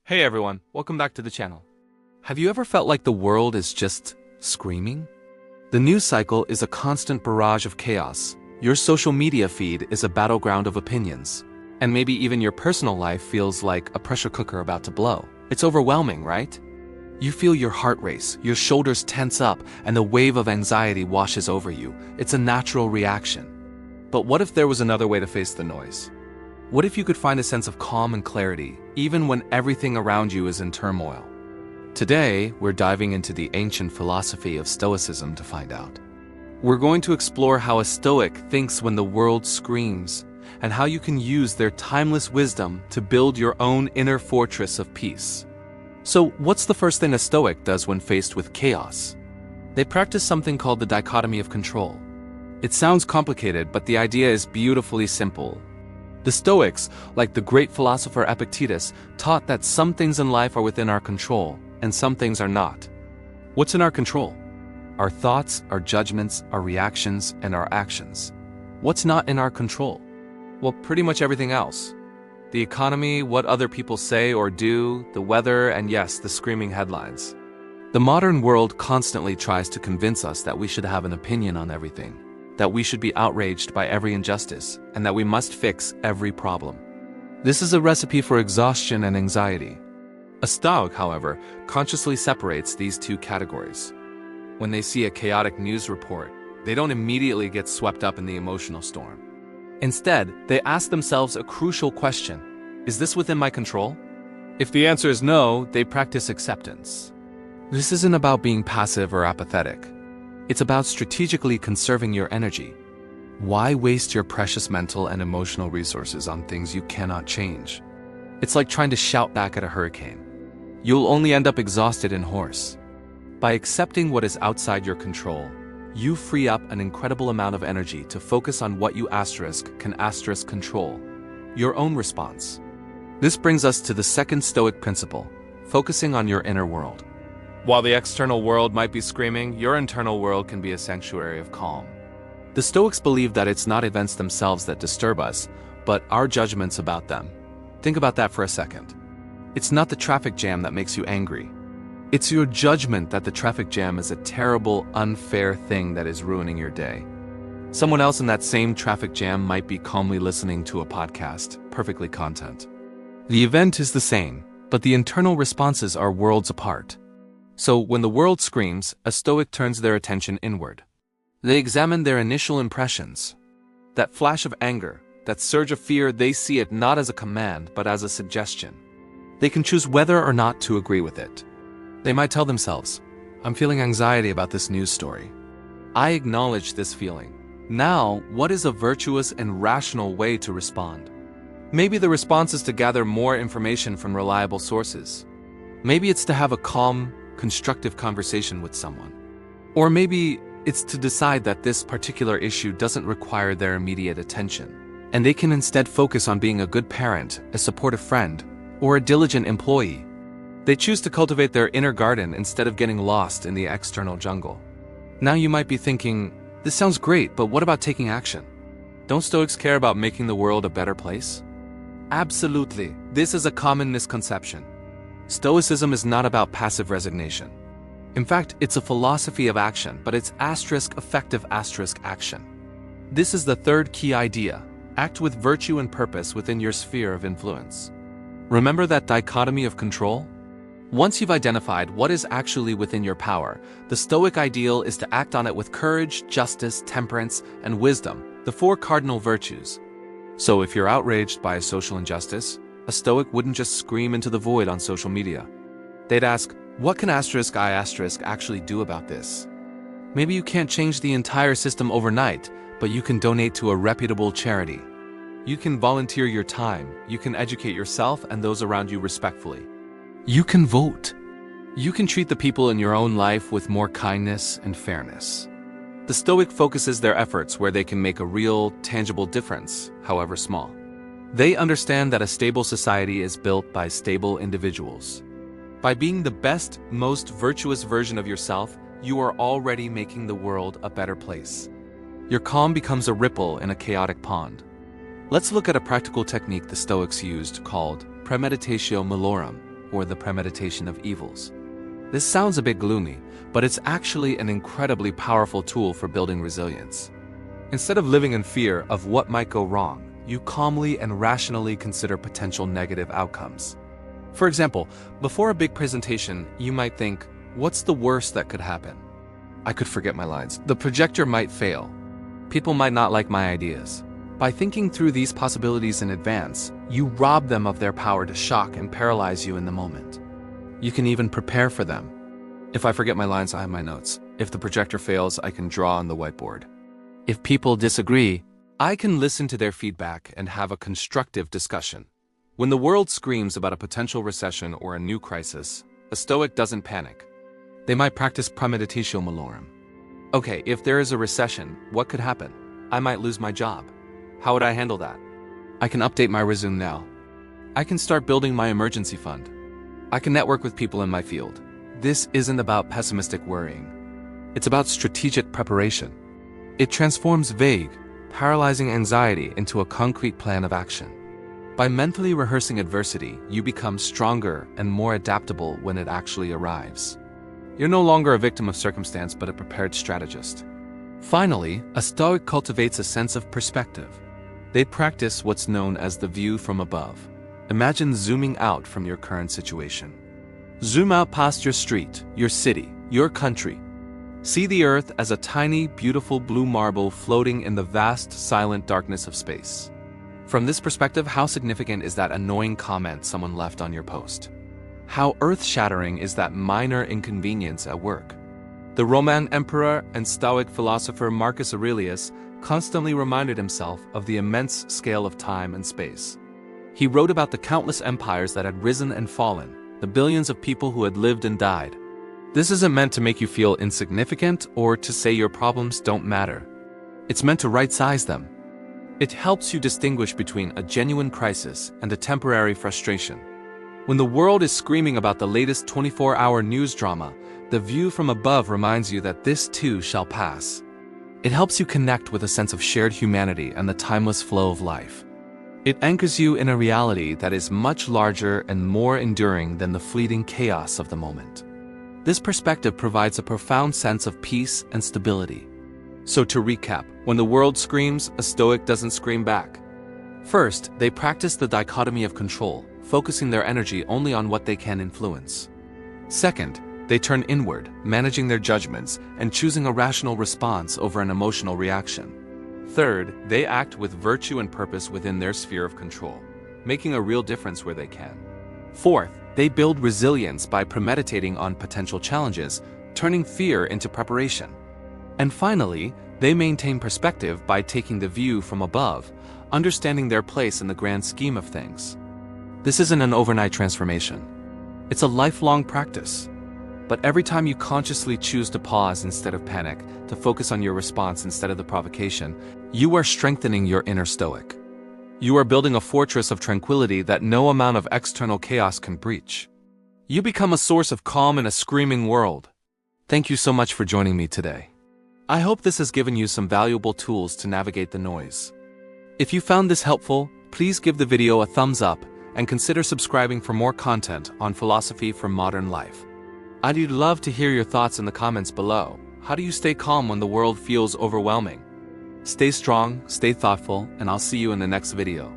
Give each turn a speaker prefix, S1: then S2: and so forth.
S1: Hey everyone, welcome back to the channel. Have you ever felt like the world is just screaming? The news cycle is a constant barrage of chaos. Your social media feed is a battleground of opinions. And maybe even your personal life feels like a pressure cooker about to blow. It's overwhelming, right? You feel your heart race, your shoulders tense up, and the wave of anxiety washes over you. It's a natural reaction. But what if there was another way to face the noise? What if you could find a sense of calm and clarity, even when everything around you is in turmoil? Today, we're diving into the ancient philosophy of Stoicism to find out. We're going to explore how a Stoic thinks when the world screams, and how you can use their timeless wisdom to build your own inner fortress of peace. So, what's the first thing a Stoic does when faced with chaos? They practice something called the dichotomy of control. It sounds complicated, but the idea is beautifully simple. The Stoics, like the great philosopher Epictetus, taught that some things in life are within our control, and some things are not. What's in our control? Our thoughts, our judgments, our reactions, and our actions. What's not in our control? Well, pretty much everything else. The economy, what other people say or do, the weather, and yes, the screaming headlines. The modern world constantly tries to convince us that we should have an opinion on everything, that we should be outraged by every injustice, and that we must fix every problem. This is a recipe for exhaustion and anxiety. A Stoic, however, consciously separates these two categories. When they see a chaotic news report, they don't immediately get swept up in the emotional storm. Instead, they ask themselves a crucial question: is this within my control? If the answer is no, they practice acceptance. This isn't about being passive or apathetic. It's about strategically conserving your energy. Why waste your precious mental and emotional resources on things you cannot change? It's like trying to shout back at a hurricane. You'll only end up exhausted and hoarse. By accepting what is outside your control, you free up an incredible amount of energy to focus on what you can control, your own response. This brings us to the second Stoic principle, focusing on your inner world. While the external world might be screaming, your internal world can be a sanctuary of calm. The Stoics believe that it's not events themselves that disturb us, but our judgments about them. Think about that for a second. It's not the traffic jam that makes you angry. It's your judgment that the traffic jam is a terrible, unfair thing that is ruining your day. Someone else in that same traffic jam might be calmly listening to a podcast, perfectly content. The event is the same, but the internal responses are worlds apart. So, when the world screams, a Stoic turns their attention inward. They examine their initial impressions. That flash of anger, that surge of fear, they see it not as a command, but as a suggestion. They can choose whether or not to agree with it. They might tell themselves, I'm feeling anxiety about this news story. I acknowledge this feeling. Now, what is a virtuous and rational way to respond? Maybe the response is to gather more information from reliable sources. Maybe it's to have a calm, constructive conversation with someone. Or maybe it's to decide that this particular issue doesn't require their immediate attention, and they can instead focus on being a good parent, a supportive friend, or a diligent employee. They choose to cultivate their inner garden instead of getting lost in the external jungle. Now you might be thinking, this sounds great, but what about taking action? Don't Stoics care about making the world a better place? Absolutely. This is a common misconception. Stoicism is not about passive resignation. In fact, it's a philosophy of action, but it's effective action. This is the third key idea. Act with virtue and purpose within your sphere of influence. Remember that dichotomy of control? Once you've identified what is actually within your power, the Stoic ideal is to act on it with courage, justice, temperance, and wisdom, the four cardinal virtues. So if you're outraged by a social injustice, a Stoic wouldn't just scream into the void on social media. They'd ask, what can I actually do about this? Maybe you can't change the entire system overnight, but you can donate to a reputable charity. You can volunteer your time, you can educate yourself and those around you respectfully. You can vote. You can treat the people in your own life with more kindness and fairness. The Stoic focuses their efforts where they can make a real, tangible difference, however small. They understand that a stable society is built by stable individuals. By being the best, most virtuous version of yourself, you are already making the world a better place. Your calm becomes a ripple in a chaotic pond. Let's look at a practical technique the Stoics used called premeditatio malorum, or the premeditation of evils. This sounds a bit gloomy, but it's actually an incredibly powerful tool for building resilience. Instead of living in fear of what might go wrong, you calmly and rationally consider potential negative outcomes. For example, before a big presentation, you might think, what's the worst that could happen? I could forget my lines. The projector might fail. People might not like my ideas. By thinking through these possibilities in advance, you rob them of their power to shock and paralyze you in the moment. You can even prepare for them. If I forget my lines, I have my notes. If the projector fails, I can draw on the whiteboard. If people disagree, I can listen to their feedback and have a constructive discussion. When the world screams about a potential recession or a new crisis, a Stoic doesn't panic. They might practice premeditatio malorum. Okay, if there is a recession, what could happen? I might lose my job. How would I handle that? I can update my resume now. I can start building my emergency fund. I can network with people in my field. This isn't about pessimistic worrying. It's about strategic preparation. It transforms vague, paralyzing anxiety into a concrete plan of action. By mentally rehearsing adversity, you become stronger and more adaptable when it actually arrives. You're no longer a victim of circumstance, but a prepared strategist. Finally, a Stoic cultivates a sense of perspective. They practice what's known as the view from above. Imagine zooming out from your current situation. Zoom out past your street, your city, your country. See the earth as a tiny, beautiful blue marble floating in the vast, silent darkness of space. From this perspective, how significant is that annoying comment someone left on your post? How earth-shattering is that minor inconvenience at work? The Roman emperor and Stoic philosopher Marcus Aurelius constantly reminded himself of the immense scale of time and space. He wrote about the countless empires that had risen and fallen, the billions of people who had lived and died. This isn't meant to make you feel insignificant or to say your problems don't matter. It's meant to right-size them. It helps you distinguish between a genuine crisis and a temporary frustration. When the world is screaming about the latest 24-hour news drama, the view from above reminds you that this too shall pass. It helps you connect with a sense of shared humanity and the timeless flow of life. It anchors you in a reality that is much larger and more enduring than the fleeting chaos of the moment. This perspective provides a profound sense of peace and stability. So to recap, when the world screams, a Stoic doesn't scream back. First, they practice the dichotomy of control, focusing their energy only on what they can influence. Second, they turn inward, managing their judgments and choosing a rational response over an emotional reaction. Third, they act with virtue and purpose within their sphere of control, making a real difference where they can. Fourth, they build resilience by premeditating on potential challenges, turning fear into preparation. And finally, they maintain perspective by taking the view from above, understanding their place in the grand scheme of things. This isn't an overnight transformation. It's a lifelong practice. But every time you consciously choose to pause instead of panic, to focus on your response instead of the provocation, you are strengthening your inner Stoic. You are building a fortress of tranquility that no amount of external chaos can breach. You become a source of calm in a screaming world. Thank you so much for joining me today. I hope this has given you some valuable tools to navigate the noise. If you found this helpful, please give the video a thumbs up and consider subscribing for more content on philosophy for modern life. I'd love to hear your thoughts in the comments below. How do you stay calm when the world feels overwhelming? Stay strong, stay thoughtful, and I'll see you in the next video.